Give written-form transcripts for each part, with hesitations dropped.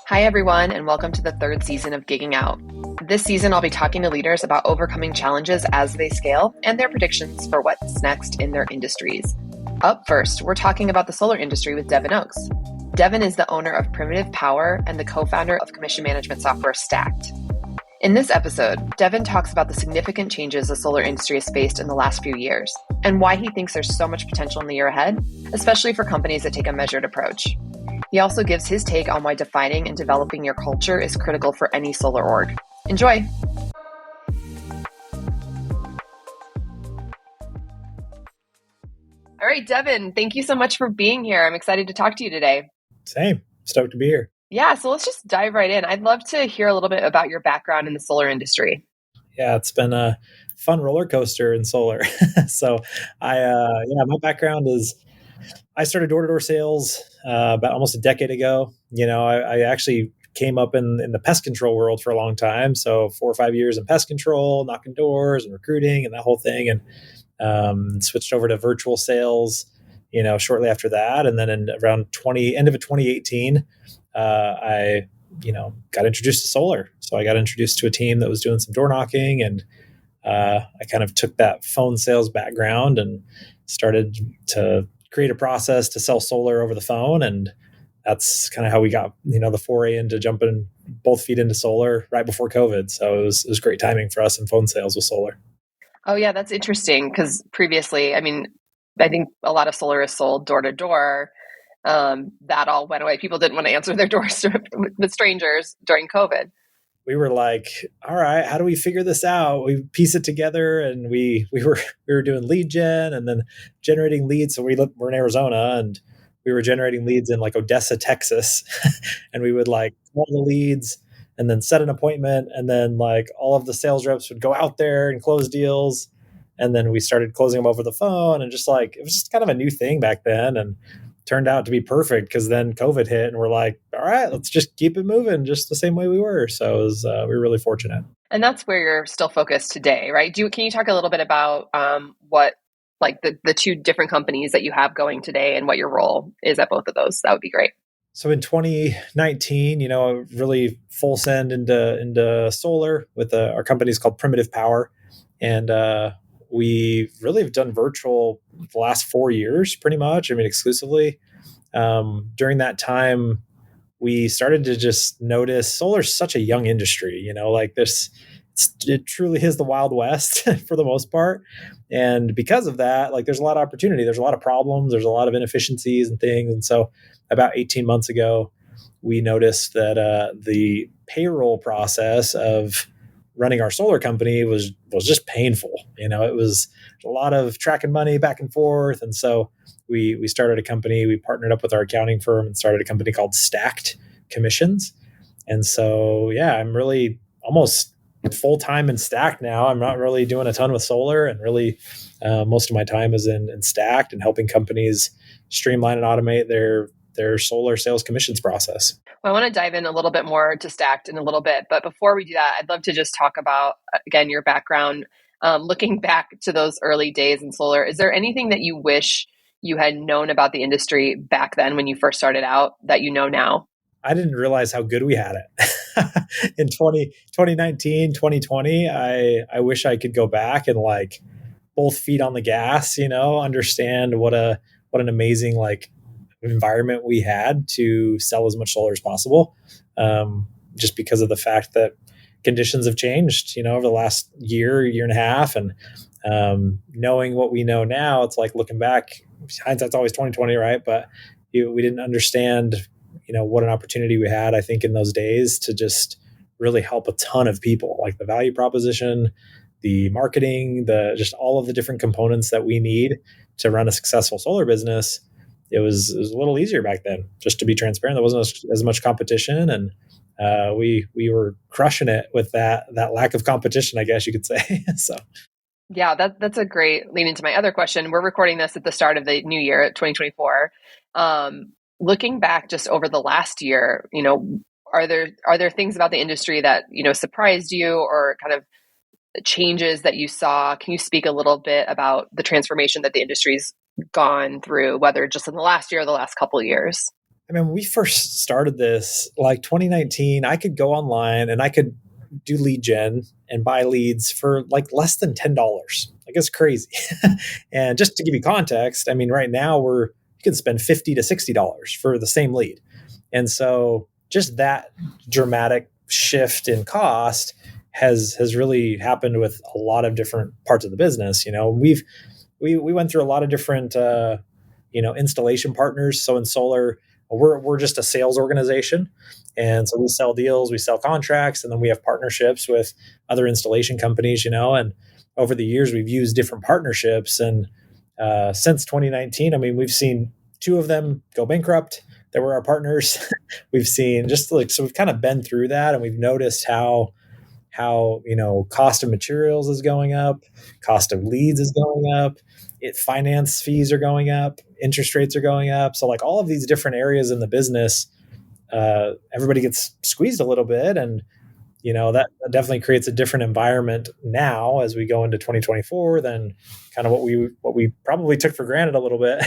Hi, everyone, and welcome to the third season of Gigging Out. This season, I'll be talking to leaders about overcoming challenges as they scale and their predictions for what's next in their industries. Up first, we're talking about the solar industry with Devin Oakes. Devin is the owner of Primitive Power and the co-founder of commission management software STAKT. In this episode, Devin talks about the significant changes the solar industry has faced in the last few years and why he thinks there's so much potential in the year ahead, especially for companies that take a measured approach. He also gives his take on why defining and developing your culture is critical for any solar org. Enjoy! All right, Devin, thank you so much for being here. I'm excited to talk to you today. Same. Stoked to be here. Yeah, so let's just dive right in. I'd love to hear a little bit about your background in the solar industry. Yeah, it's been a fun roller coaster in solar. So my background is I started door-to-door sales about almost a decade ago. I actually came up in the pest control world for a long time. So 4 or 5 years in pest control, knocking doors and recruiting and that whole thing. And switched over to virtual sales, shortly after that. And then in around end of 2018, I got introduced to solar. So I got introduced to a team that was doing some door knocking, and I kind of took that phone sales background and started to create a process to sell solar over the phone. And that's kind of how we got, the foray into jumping both feet into solar right before COVID. So it was great timing for us in phone sales with solar. Oh yeah, that's interesting because previously, I think a lot of solar is sold door to door. That all went away. People didn't want to answer their doors with strangers during COVID. We were like, all right, how do we figure this out? We piece it together, and we were doing lead gen and then generating leads. So we're in Arizona, and we were generating leads in like Odessa, Texas, and we would like call the leads and then set an appointment, and then like all of the sales reps would go out there and close deals, and then we started closing them over the phone, and just like it was just kind of a new thing back then, and turned out to be perfect because then COVID hit and we're like, all right, let's just keep it moving just the same way we were. So we were really fortunate. And that's where you're still focused today, right? Can you talk a little bit about what like the two different companies that you have going today and what your role is at both of those? That would be great. So in 2019, really full send into solar with our company is called Primitive Power. And we really have done virtual the last 4 years, pretty much. exclusively. During that time, we started to just notice solar is such a young industry, like this, it truly is the Wild West for the most part. And because of that, like there's a lot of opportunity, there's a lot of problems, there's a lot of inefficiencies and things. And so about 18 months ago, we noticed that the payroll process of running our solar company was just painful. It was a lot of tracking money back and forth. And so we started a company, we partnered up with our accounting firm and started a company called STAKT Commissions. And so, yeah, I'm really almost full-time in STAKT now. I'm not really doing a ton with solar, and really most of my time is in STAKT and helping companies streamline and automate their solar sales commissions process. Well, I want to dive in a little bit more to STAKT in a little bit. But before we do that, I'd love to just talk about, again, your background. Looking back to those early days in solar, is there anything that you wish you had known about the industry back then when you first started out that you know now? I didn't realize how good we had it. In 2019, 2020, I wish I could go back and like both feet on the gas, understand what an amazing like environment we had to sell as much solar as possible. Just because of the fact that conditions have changed, over the last year and a half, and knowing what we know now, it's like looking back, hindsight's always 2020, right? But we didn't understand, what an opportunity we had, I think, in those days to just really help a ton of people, like the value proposition, the marketing, just all of the different components that we need to run a successful solar business. It was a little easier back then, just to be transparent. There wasn't as much competition, and we were crushing it with that lack of competition, I guess you could say. So, yeah, that's a great lead into my other question. We're recording this at the start of the new year, 2024. Looking back just over the last year, are there things about the industry that surprised you, or kind of changes that you saw? Can you speak a little bit about the transformation that the industry's gone through, whether just in the last year or the last couple of years? I mean, when we first started this, like 2019, I could go online and I could do lead gen and buy leads for like less than $10. Like it's crazy. And just to give you context, I mean, right now you can spend $50 to $60 for the same lead. And so just that dramatic shift in cost has really happened with a lot of different parts of the business. We went through a lot of different installation partners. So in solar, we're just a sales organization, and so we sell deals, we sell contracts, and then we have partnerships with other installation companies. And over the years we've used different partnerships, and since 2019, I mean, we've seen two of them go bankrupt that were our partners. We've seen just like, so we've kind of been through that, and we've noticed how cost of materials is going up, cost of leads is going up, finance fees are going up, interest rates are going up. So like all of these different areas in the business, everybody gets squeezed a little bit, and that definitely creates a different environment now as we go into 2024 than kind of what we probably took for granted a little bit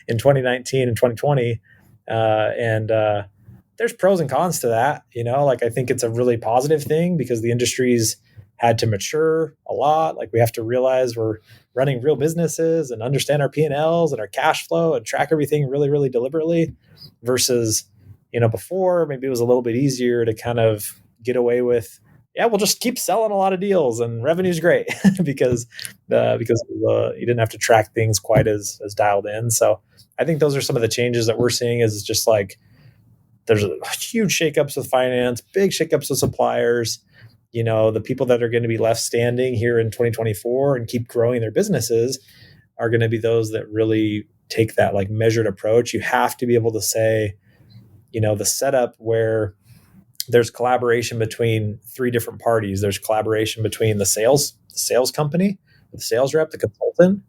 in 2019 and 2020. And there's pros and cons to that. Like I think it's a really positive thing because the industry's had to mature a lot. Like we have to realize we're running real businesses and understand our P&Ls and our cash flow and track everything really, really deliberately versus, before maybe it was a little bit easier to kind of get away with, yeah, we'll just keep selling a lot of deals and revenue's great because you didn't have to track things quite as dialed in. So I think those are some of the changes that we're seeing is just like, there's a huge shakeups with finance, big shakeups with suppliers. The people that are going to be left standing here in 2024 and keep growing their businesses are going to be those that really take that like measured approach. You have to be able to say, the setup where there's collaboration between three different parties. There's collaboration between the sales company, the sales rep, the consultant.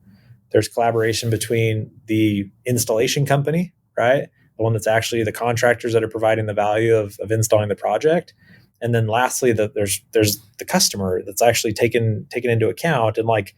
There's collaboration between the installation company, right? The one that's actually the contractors that are providing the value of installing the project. And then lastly, there's the customer that's actually taken into account. And like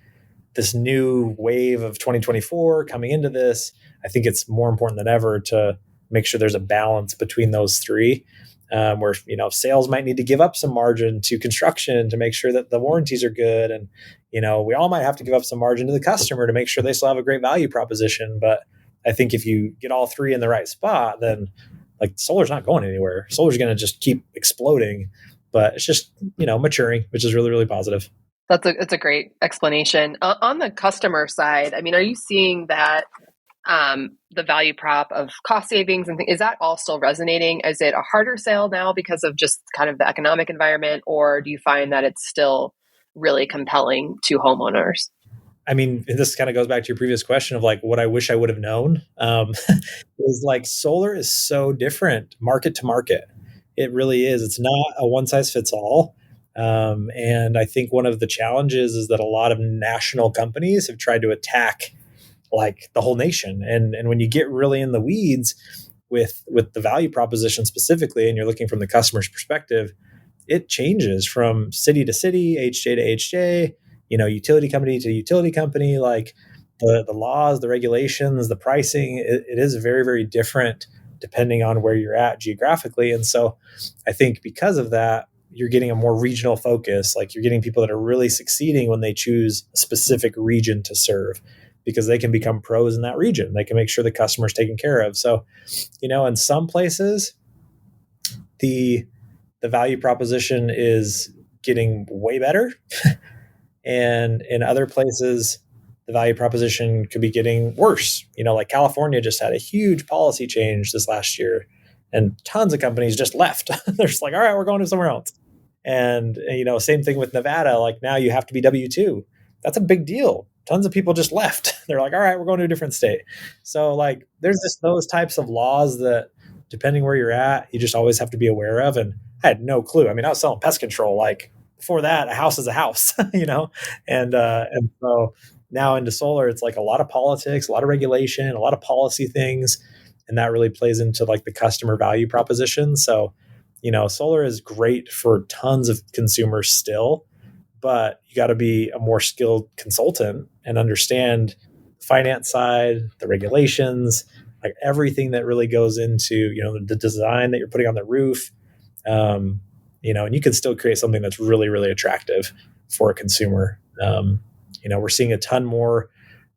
this new wave of 2024 coming into this, I think it's more important than ever to make sure there's a balance between those three. Where sales might need to give up some margin to construction to make sure that the warranties are good, and we all might have to give up some margin to the customer to make sure they still have a great value proposition. But I think if you get all three in the right spot, then like solar's not going anywhere. Solar's going to just keep exploding, but it's just maturing, which is really, really positive. It's a great explanation. On the customer side, I mean, are you seeing that the value prop of cost savings and things, is that all still resonating? Is it a harder sale now because of just kind of the economic environment, or do you find that it's still really compelling to homeowners? I mean, this kind of goes back to your previous question of like what I wish I would have known. Is like solar is so different market to market. It really is. It's not a one size fits all. And I think one of the challenges is that a lot of national companies have tried to attack like the whole nation. And when you get really in the weeds with the value proposition specifically, and you're looking from the customer's perspective, it changes from city to city, HJ to HJ, utility company to utility company. Like the laws, the regulations, the pricing, it is very, very different depending on where you're at geographically. And so I think because of that, you're getting a more regional focus. Like you're getting people that are really succeeding when they choose a specific region to serve, because they can become pros in that region. They can make sure the customer's taken care of. So, in some places, the value proposition is getting way better. And in other places, the value proposition could be getting worse. Like California just had a huge policy change this last year, and tons of companies just left. They're just like, all right, we're going to somewhere else. And, same thing with Nevada. Like now you have to be W-2. That's a big deal. Tons of people just left. They're like, all right, we're going to a different state. So like, there's just those types of laws that depending where you're at, you just always have to be aware of. And I had no clue. I mean, I was selling pest control. Like before that, a house is a house, and so now into solar, it's like a lot of politics, a lot of regulation, a lot of policy things. And that really plays into like the customer value proposition. So, solar is great for tons of consumers still, but you got to be a more skilled consultant and understand the finance side, the regulations, like everything that really goes into, the design that you're putting on the roof, and you can still create something that's really, really attractive for a consumer. We're seeing a ton more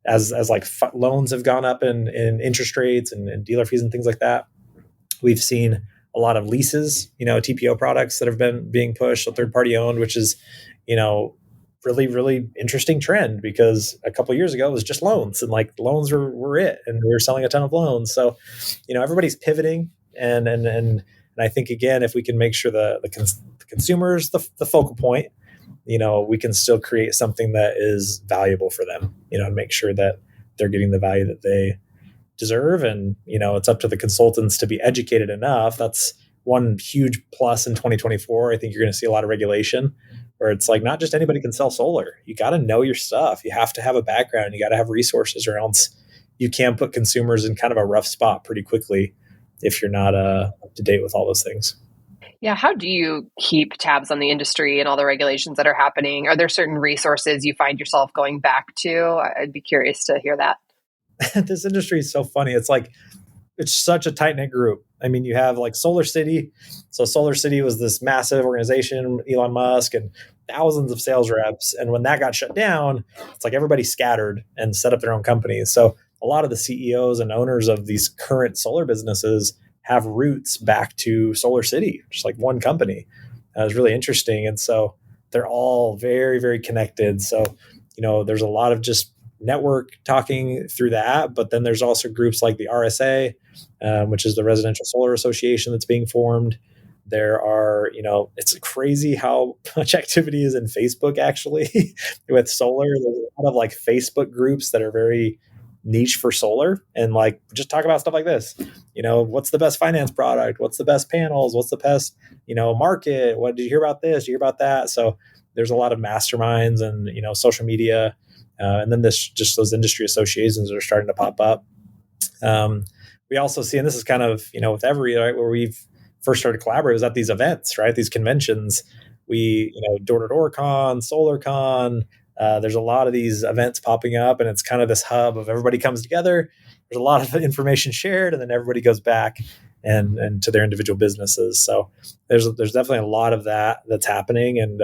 as like loans have gone up in interest rates and dealer fees and things like that. We've seen a lot of leases, TPO products that have been being pushed, so third party owned, which is, really, really interesting trend, because a couple of years ago it was just loans, and like loans were it, and we were selling a ton of loans. So, everybody's pivoting, and I think, again, if we can make sure the consumer is the focal point, we can still create something that is valuable for them, and make sure that they're getting the value that they deserve. And, it's up to the consultants to be educated enough. That's one huge plus in 2024. I think you're going to see a lot of regulation where it's like, not just anybody can sell solar. You got to know your stuff. You have to have a background. You got to have resources, or else you can put consumers in kind of a rough spot pretty quickly if you're not up to date with all those things. Yeah. How do you keep tabs on the industry and all the regulations that are happening? Are there certain resources you find yourself going back to? I'd be curious to hear that. This industry is so funny. It's like, it's such a tight knit group. I mean, you have like Solar City. So Solar City was this massive organization, Elon Musk, and thousands of sales reps. And when that got shut down, it's like everybody scattered and set up their own companies. So a lot of the CEOs and owners of these current solar businesses have roots back to Solar City, just like one company. It was really interesting. And so they're all very, very connected. So, there's a lot of just network talking through that, but then there's also groups like the RSA, which is the Residential Solar Association that's being formed. There are, it's crazy how much activity is in Facebook actually with solar. There's a lot of like Facebook groups that are very niche for solar, and like just talk about stuff like this. What's the best finance product? What's the best panels? What's the best, market? What did you hear about this? Did you hear about that? So there's a lot of masterminds and, social media. And then just those industry associations that are starting to pop up. We also see, and this is kind of, with every, right, where we've first started collaborating was at these events, right? These conventions, we, door-to-door con, solar con, there's a lot of these events popping up, and it's kind of this hub of everybody comes together. There's a lot of information shared, and then everybody goes back and to their individual businesses. So there's definitely a lot of that's happening. And,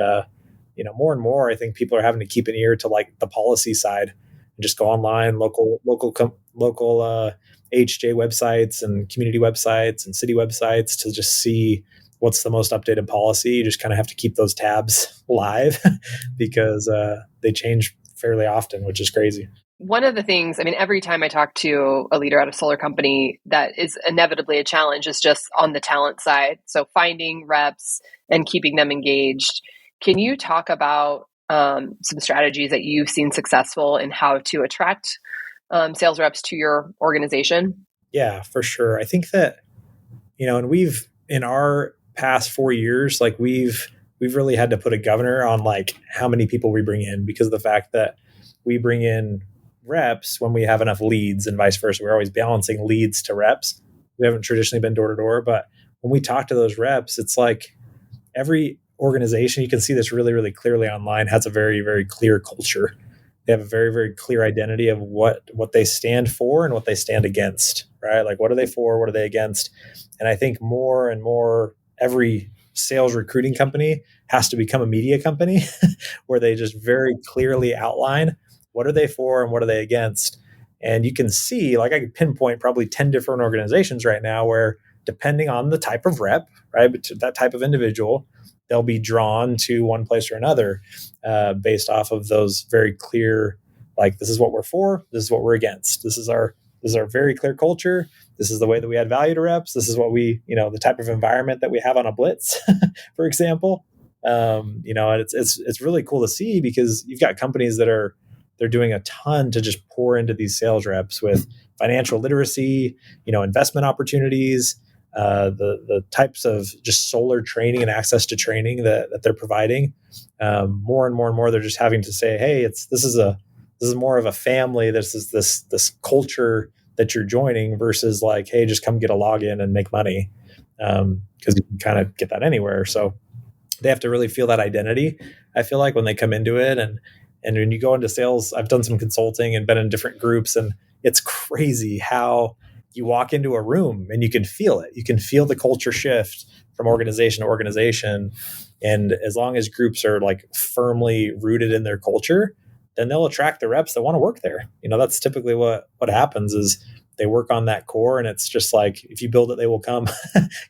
more and more, I think people are having to keep an ear to like the policy side and just go online, local HJ websites and community websites and city websites to just see what's the most updated policy. You just kind of have to keep those tabs live because they change fairly often, which is crazy. One of the things, every time I talk to a leader at a solar company, that is inevitably a challenge is just on the talent side. So finding reps and keeping them engaged. Can you talk about some strategies that you've seen successful in how to attract sales reps to your organization? Yeah, for sure. I think that, and we've, in our past 4 years, like we've really had to put a governor on like how many people we bring in, because of the fact that we bring in reps when we have enough leads and vice versa. We're always balancing leads to reps. We haven't traditionally been door to door, but when we talk to those reps, it's like every organization, you can see this really, really clearly online, has a very, very clear culture. They have a very, very clear identity of what they stand for and what they stand against, right? Like, what are they for? What are they against? And I think more and more, every sales recruiting company has to become a media company where they just very clearly outline what are they for and what are they against. And you can see, like, I could pinpoint probably 10 different organizations right now where, depending on the type of rep, right, but that type of individual, they'll be drawn to one place or another based off of those very clear, like, this is what we're for, this is what we're against. This is our very clear culture. This is the way that we add value to reps. This is what we, the type of environment that we have on a blitz, for example. And it's really cool to see, because you've got companies that they're doing a ton to just pour into these sales reps with financial literacy, investment opportunities, the types of just solar training and access to training that they're providing. More and more and more, they're just having to say, hey, this is more of a family. This is this culture that you're joining versus like, hey, just come get a login and make money. Because you can kind of get that anywhere. So they have to really feel that identity, I feel like, when they come into it. And when you go into sales, I've done some consulting and been in different groups, and it's crazy how you walk into a room and you can feel it. You can feel the culture shift from organization to organization. And as long as groups are like firmly rooted in their culture, then they'll attract the reps that want to work there. That's typically what happens is they work on that core, and it's just like, if you build it, they will come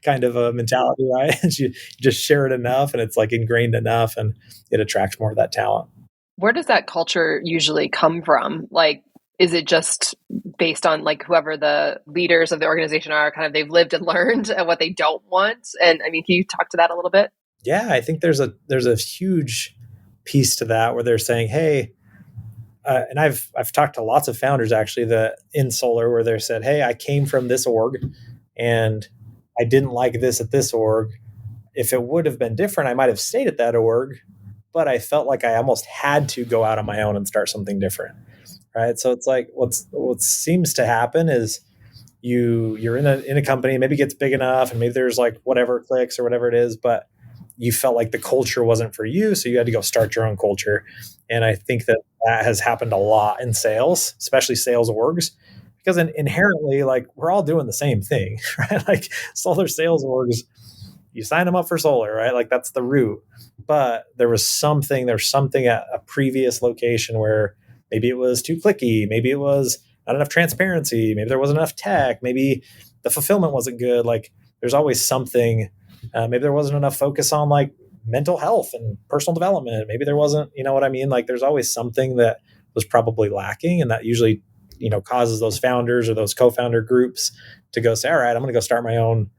kind of a mentality, right? You just share it enough and it's like ingrained enough, and it attracts more of that talent. Where does that culture usually come from? Like, is it just based on like whoever the leaders of the organization are, kind of they've lived and learned and what they don't want? And I mean, can you talk to that a little bit? Yeah, I think there's a huge piece to that where they're saying, hey, and I've talked to lots of founders actually that in solar where they said, hey, I came from this org and I didn't like this at this org. If it would have been different, I might have stayed at that org, but I felt like I almost had to go out on my own and start something different. Right. So it's like what seems to happen is you're in a company, maybe it gets big enough and maybe there's like whatever clicks or whatever it is, but you felt like the culture wasn't for you. So you had to go start your own culture. And I think that has happened a lot in sales, especially sales orgs, because inherently, like, we're all doing the same thing, right? Like solar sales orgs, you sign them up for solar, right? Like that's the root. But there's something at a previous location where maybe it was too clicky. Maybe it was not enough transparency. Maybe there wasn't enough tech. Maybe the fulfillment wasn't good. Like there's always something. Maybe there wasn't enough focus on like mental health and personal development. Maybe there wasn't, you know what I mean? Like there's always something that was probably lacking. And that usually, causes those founders or those co-founder groups to go say, all right, I'm going to go start my own,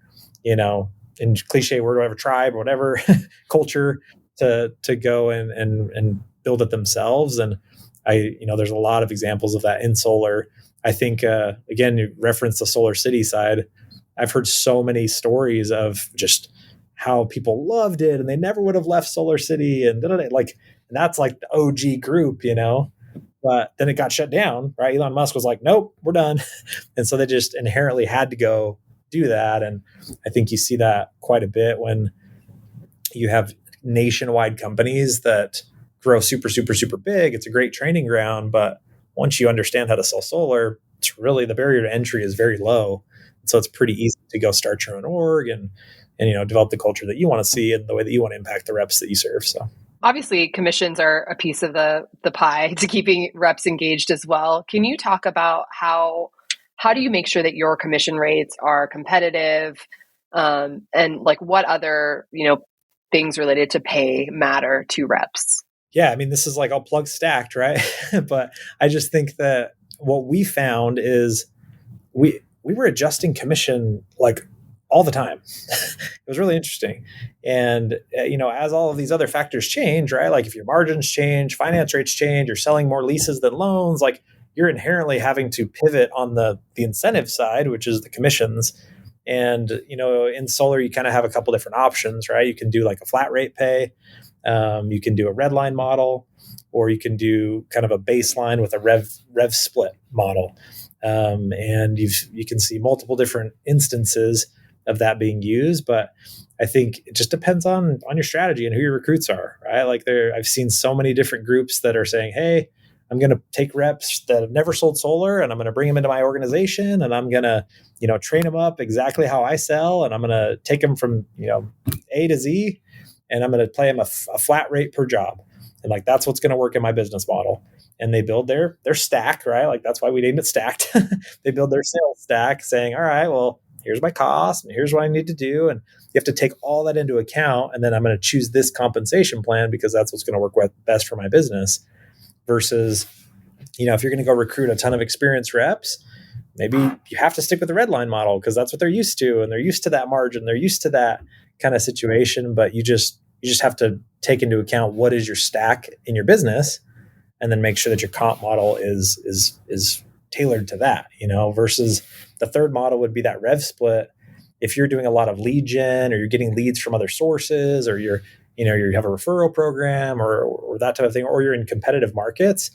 in cliche word, whatever tribe, whatever culture to go and build it themselves. And there's a lot of examples of that in solar. I think, again, you referenced the Solar City side. I've heard so many stories of just how people loved it and they never would have left Solar City and that's like the OG group, but then it got shut down, right? Elon Musk was like, nope, we're done. And so they just inherently had to go do that. And I think you see that quite a bit when you have nationwide companies that grow super, super, super big. It's a great training ground, but once you understand how to sell solar, it's really the barrier to entry is very low. So it's pretty easy to go start your own org and develop the culture that you want to see and the way that you want to impact the reps that you serve. So obviously commissions are a piece of the pie to keeping reps engaged as well. Can you talk about how do you make sure that your commission rates are competitive, and like what other things related to pay matter to reps? Yeah, I mean, this is like, I'll plug STAKT, right? But I just think that what we found is we were adjusting commission like all the time. It was really interesting. And, as all of these other factors change, right? Like if your margins change, finance rates change, you're selling more leases than loans, like you're inherently having to pivot on the incentive side, which is the commissions. And, in solar, you kind of have a couple different options, right? You can do like a flat rate pay. You can do a red line model, or you can do kind of a baseline with a rev split model. And you can see multiple different instances of that being used, but I think it just depends on your strategy and who your recruits are, right? Like I've seen so many different groups that are saying, hey, I'm going to take reps that have never sold solar and I'm going to bring them into my organization and I'm going to, train them up exactly how I sell. And I'm going to take them from, A to Z, and I'm going to play them a flat rate per job. And like, that's what's going to work in my business model. And they build their stack, right? Like that's why we named it STAKT. They build their sales stack saying, all right, well, here's my cost and here's what I need to do. And you have to take all that into account. And then I'm going to choose this compensation plan because that's what's going to work best for my business versus, if you're going to go recruit a ton of experienced reps, maybe you have to stick with the red line model because that's what they're used to. And they're used to that margin. They're used to that kind of situation, but you just have to take into account what is your stack in your business and then make sure that your comp model is tailored to that, versus the third model would be that rev split. If you're doing a lot of lead gen or you're getting leads from other sources or you have a referral program or that type of thing, or you're in competitive markets,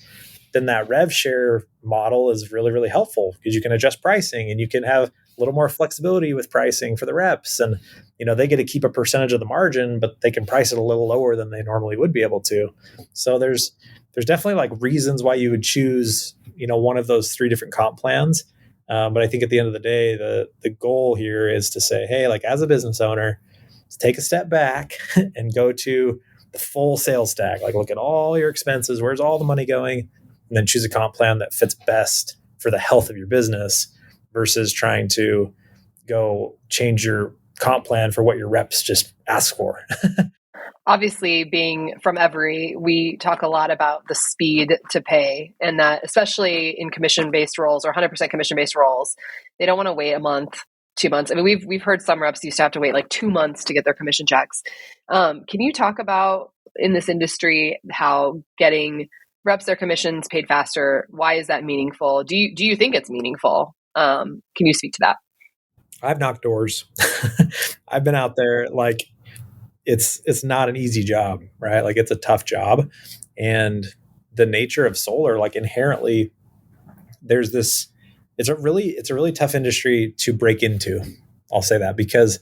then that rev share model is really, really helpful because you can adjust pricing and you can have a little more flexibility with pricing for the reps. And, they get to keep a percentage of the margin, but they can price it a little lower than they normally would be able to. So there's definitely like reasons why you would choose, one of those three different comp plans. But I think at the end of the day, the goal here is to say, hey, like as a business owner, let's take a step back and go to the full sales stack. Like look at all your expenses, where's all the money going, and then choose a comp plan that fits best for the health of your business versus trying to go change your comp plan for what your reps just ask for. Obviously, being from Every, we talk a lot about the speed to pay, and that especially in commission-based roles or 100% commission-based roles, they don't want to wait a month, 2 months. I mean, we've heard some reps used to have to wait like 2 months to get their commission checks. Can you talk about in this industry how getting reps their commissions paid faster? Why is that meaningful? Do you think it's meaningful? Can you speak to that? I've knocked doors. I've been out there. Like it's not an easy job, right? Like it's a tough job, and the nature of solar, like inherently, there's this. It's a really tough industry to break into. I'll say that because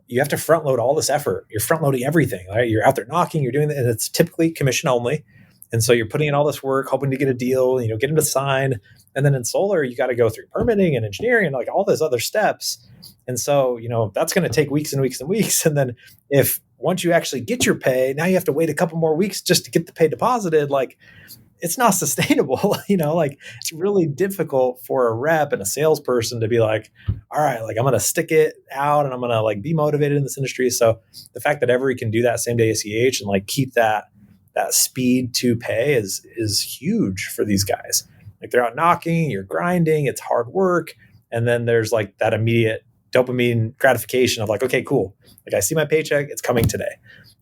you have to front load all this effort. You're front loading everything, right? You're out there knocking. You're doing that, and it's typically commission only. And so you're putting in all this work, hoping to get a deal, get them to sign. And then in solar, you got to go through permitting and engineering and like all those other steps. And so, that's going to take weeks and weeks and weeks. And then if once you actually get your pay, now you have to wait a couple more weeks just to get the pay deposited. Like it's not sustainable, like it's really difficult for a rep and a salesperson to be like, all right, like I'm going to stick it out and I'm going to like be motivated in this industry. So the fact that Every can do that same day ACH and like keep that speed to pay is huge for these guys. Like they're out knocking, you're grinding, it's hard work. And then there's like that immediate dopamine gratification of like, okay, cool. Like I see my paycheck, it's coming today.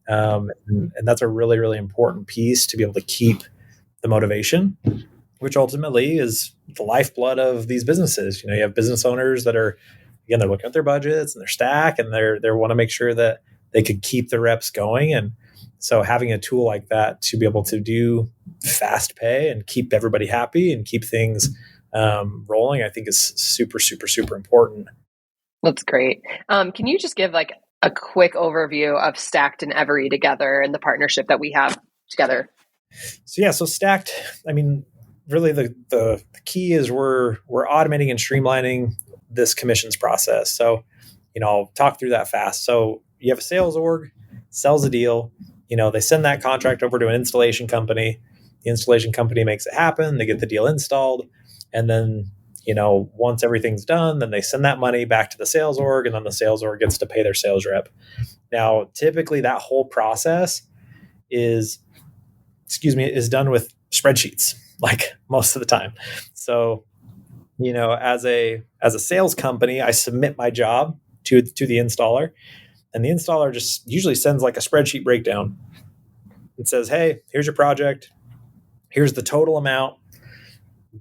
And that's a really, really important piece to be able to keep the motivation, which ultimately is the lifeblood of these businesses. You have business owners that are, again, they're looking at their budgets and their stack and they want to make sure that they could keep the reps going. And so having a tool like that to be able to do fast pay and keep everybody happy and keep things rolling, I think is super, super, super important. That's great. Can you just give like a quick overview of STAKT and Every together and the partnership that we have together? So STAKT, I mean, really the key is we're automating and streamlining this commissions process. So, I'll talk through that fast. So you have a sales org, sells a deal, they send that contract over to an installation company. The installation company makes it happen. They get the deal installed. And then, once everything's done, then they send that money back to the sales org, and then the sales org gets to pay their sales rep. Now, typically that whole process is done with spreadsheets, like most of the time. So, as a sales company, I submit my job to the installer, and the installer just usually sends like a spreadsheet breakdown. It says, hey, here's your project. Here's the total amount.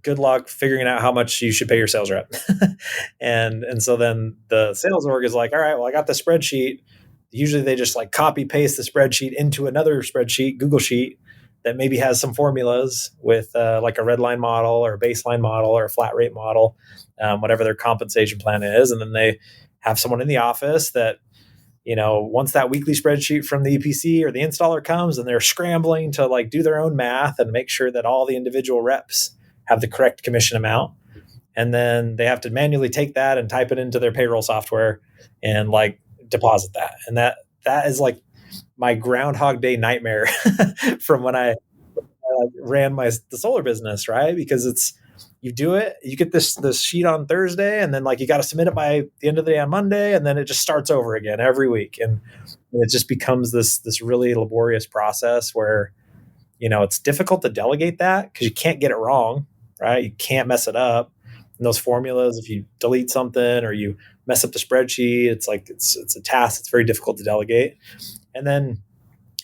Good luck figuring out how much you should pay your sales rep. and so then the sales org is like, all right, well, I got the spreadsheet. Usually they just like copy paste the spreadsheet into another spreadsheet, Google Sheet, that maybe has some formulas with like a red line model or a baseline model or a flat rate model, whatever their compensation plan is. And then they have someone in the office that, once that weekly spreadsheet from the EPC or the installer comes, and they're scrambling to like do their own math and make sure that all the individual reps have the correct commission amount. And then they have to manually take that and type it into their payroll software and like deposit that. And that is like my Groundhog Day nightmare from when I ran the solar business, right? Because you do it, you get this sheet on Thursday, and then like you got to submit it by the end of the day on Monday, and then it just starts over again every week, and it just becomes this really laborious process where it's difficult to delegate that because you can't get it wrong, right? You can't mess it up. And those formulas, if you delete something or you mess up the spreadsheet, it's like it's a task that's very difficult to delegate. And then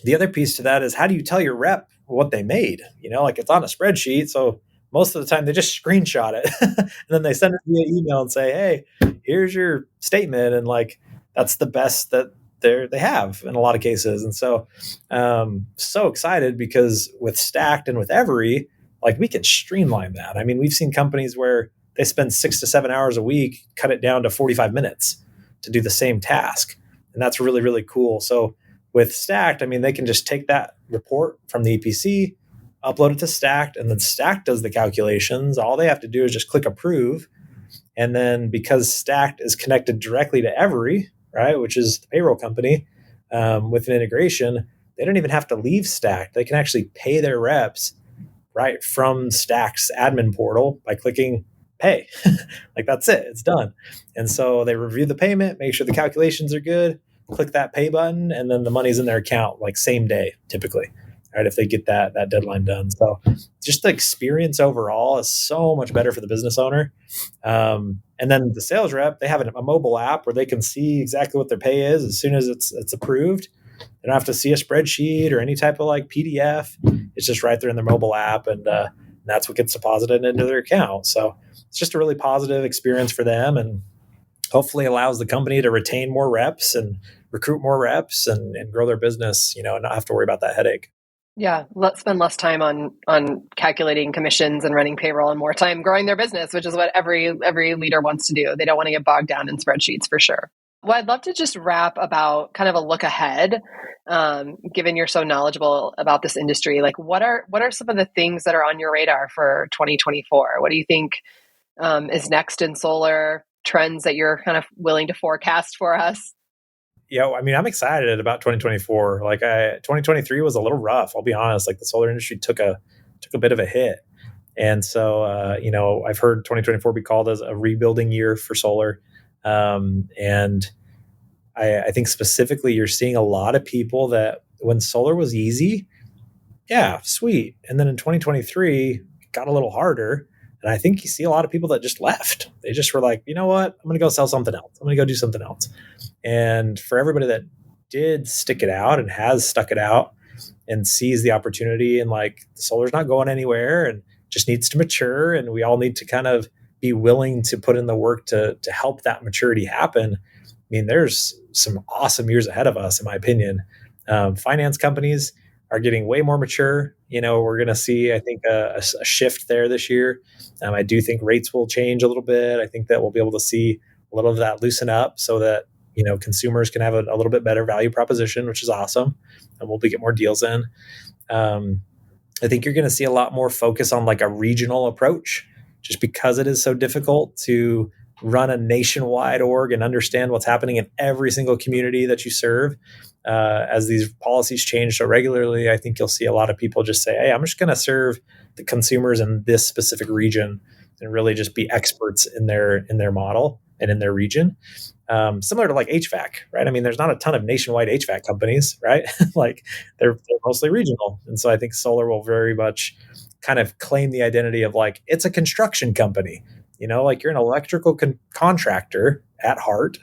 the other piece to that is, how do you tell your rep what they made? Like it's on a spreadsheet. So most of the time they just screenshot it and then they send it via email and say, hey, here's your statement. And like, that's the best that they have in a lot of cases. And so, so excited because with STAKT and with Every, like we can streamline that. I mean, we've seen companies where they spend 6 to 7 hours a week, cut it down to 45 minutes to do the same task. And that's really, really cool. So with STAKT, I mean, they can just take that report from the EPC, upload it to STAKT, and then STAKT does the calculations. All they have to do is just click approve. And then because STAKT is connected directly to Every, right, which is the payroll company, with an integration, they don't even have to leave STAKT. They can actually pay their reps right from STAKT's admin portal by clicking pay. Like that's it, it's done. And so they review the payment, make sure the calculations are good, click that pay button, and then the money's in their account like same day typically, right, if they get that deadline done. So just the experience overall is so much better for the business owner. And then the sales rep, they have a mobile app where they can see exactly what their pay is as soon as it's approved. They don't have to see a spreadsheet or any type of like PDF. It's just right there in their mobile app, and that's what gets deposited into their account. So it's just a really positive experience for them, and hopefully allows the company to retain more reps and recruit more reps and grow their business, and not have to worry about that headache. Yeah, let's spend less time on calculating commissions and running payroll and more time growing their business, which is what every leader wants to do. They don't want to get bogged down in spreadsheets for sure. Well, I'd love to just wrap about kind of a look ahead, given you're so knowledgeable about this industry. Like, what are some of the things that are on your radar for 2024? What do you think is next in solar? Trends that you're kind of willing to forecast for us? Yeah, I mean, I'm excited about 2024. 2023 was a little rough. I'll be honest. Like the solar industry took a bit of a hit, and so I've heard 2024 be called as a rebuilding year for solar. And I think specifically you're seeing a lot of people that when solar was easy, yeah, sweet. And then in 2023, it got a little harder. And I think you see a lot of people that just left. They just were like, you know what? I'm going to go sell something else. I'm going to go do something else. And for everybody that did stick it out and has stuck it out and sees the opportunity and like the solar's not going anywhere and just needs to mature, and we all need to kind of be willing to put in the work to help that maturity happen. I mean, there's some awesome years ahead of us, in my opinion. Finance companies are getting way more mature. We're going to see, I think, a shift there this year. I do think rates will change a little bit. I think that we'll be able to see a little of that loosen up so that, consumers can have a little bit better value proposition, which is awesome. And we'll get more deals in. I think you're going to see a lot more focus on like a regional approach, just because it is so difficult to run a nationwide org and understand what's happening in every single community that you serve. As these policies change so regularly, I think you'll see a lot of people just say, hey, I'm just going to serve the consumers in this specific region and really just be experts in their model and in their region. Similar to like HVAC, right? I mean, there's not a ton of nationwide HVAC companies, right? Like they're mostly regional. And so I think solar will very much kind of claim the identity of like, it's a construction company, like you're an electrical contractor at heart,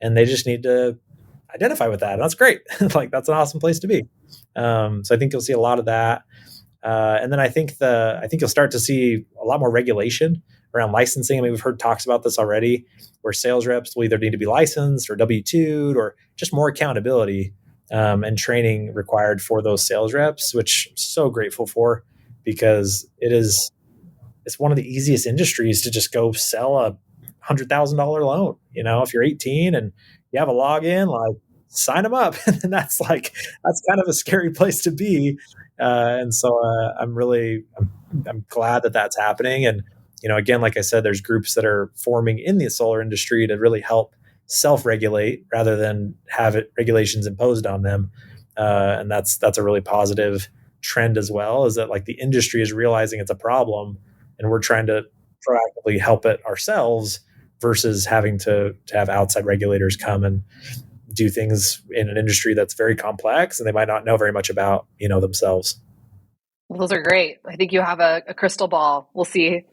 and they just need to identify with that. And that's great. Like that's an awesome place to be. So I think you'll see a lot of that. And then I think you'll start to see a lot more regulation around licensing. I mean, we've heard talks about this already, where sales reps will either need to be licensed or W-2'd, or just more accountability and training required for those sales reps, which I'm so grateful for, because it's one of the easiest industries to just go sell a $100,000 loan. If you're 18 and you have a login, like sign them up. And that's kind of a scary place to be. And so I'm glad that that's happening. And, again, like I said, there's groups that are forming in the solar industry to really help self-regulate rather than have regulations imposed on them. And that's a really positive trend as well, is that like the industry is realizing it's a problem and we're trying to proactively help it ourselves versus having to have outside regulators come and do things in an industry that's very complex and they might not know very much about, themselves. Well, those are great. I think you have a crystal ball. We'll see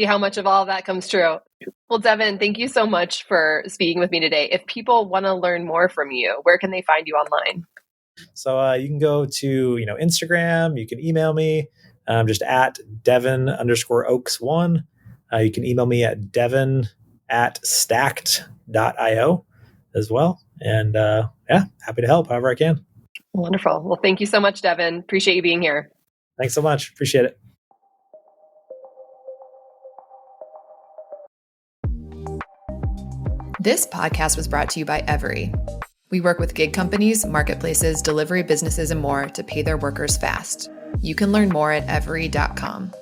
how much of all of that comes true. Well, Devin, thank you so much for speaking with me today. If people want to learn more from you, where can they find you online? So you can go to, Instagram. You can email me just at Devin_Oakes1. You can email me at devin@stakt.io as well. And happy to help however I can. Wonderful. Well, thank you so much, Devin. Appreciate you being here. Thanks so much. Appreciate it. This podcast was brought to you by Every. We work with gig companies, marketplaces, delivery businesses, and more to pay their workers fast. You can learn more at every.com.